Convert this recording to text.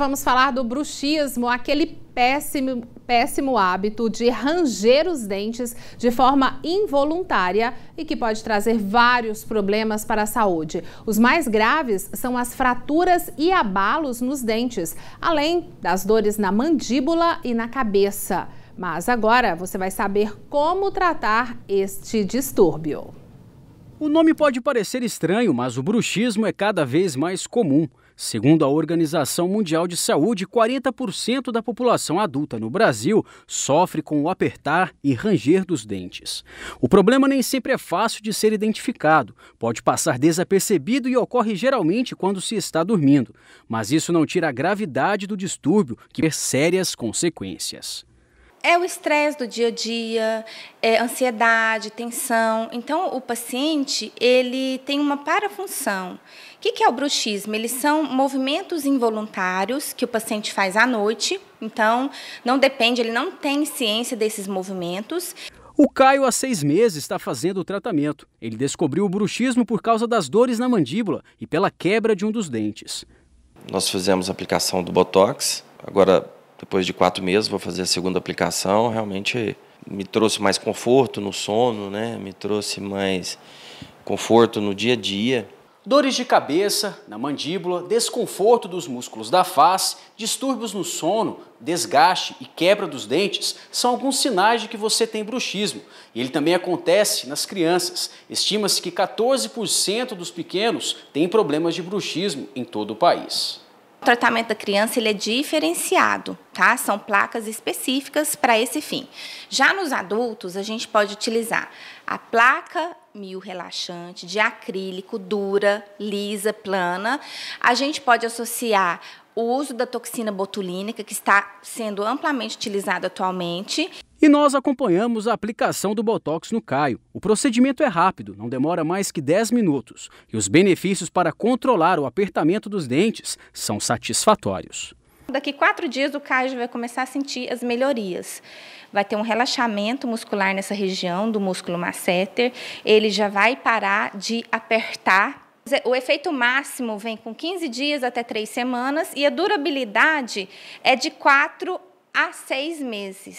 vamos falar do bruxismo, aquele péssimo hábito de ranger os dentes de forma involuntária e que pode trazer vários problemas para a saúde. Os mais graves são as fraturas e abalos nos dentes, além das dores na mandíbula e na cabeça. Mas agora você vai saber como tratar este distúrbio. O nome pode parecer estranho, mas o bruxismo é cada vez mais comum. Segundo a Organização Mundial de Saúde, 40% da população adulta no Brasil sofre com o apertar e ranger dos dentes. O problema nem sempre é fácil de ser identificado. Pode passar desapercebido e ocorre geralmente quando se está dormindo. Mas isso não tira a gravidade do distúrbio, que tem sérias consequências. É o estresse do dia a dia, ansiedade, tensão. Então, o paciente ele tem uma parafunção. O que é o bruxismo? Eles são movimentos involuntários que o paciente faz à noite. Então, não depende, ele não tem ciência desses movimentos. O Caio, há 6 meses, está fazendo o tratamento. Ele descobriu o bruxismo por causa das dores na mandíbula e pela quebra de um dos dentes. Nós fizemos a aplicação do Botox. Agora, depois de 4 meses, vou fazer a segunda aplicação. Realmente me trouxe mais conforto no sono, né? Me trouxe mais conforto no dia a dia. Dores de cabeça, na mandíbula, desconforto dos músculos da face, distúrbios no sono, desgaste e quebra dos dentes são alguns sinais de que você tem bruxismo. E ele também acontece nas crianças. Estima-se que 14% dos pequenos têm problemas de bruxismo em todo o país. O tratamento da criança ele é diferenciado, tá? São placas específicas para esse fim. Já nos adultos, a gente pode utilizar a placa miorrelaxante de acrílico, dura, lisa, plana. A gente pode associar o uso da toxina botulínica, que está sendo amplamente utilizado atualmente. E nós acompanhamos a aplicação do Botox no Caio. O procedimento é rápido, não demora mais que 10 minutos. E os benefícios para controlar o apertamento dos dentes são satisfatórios. Daqui 4 dias o Caio já vai começar a sentir as melhorias. Vai ter um relaxamento muscular nessa região do músculo masseter. Ele já vai parar de apertar. O efeito máximo vem com 15 dias até 3 semanas e a durabilidade é de 4 a 6 meses.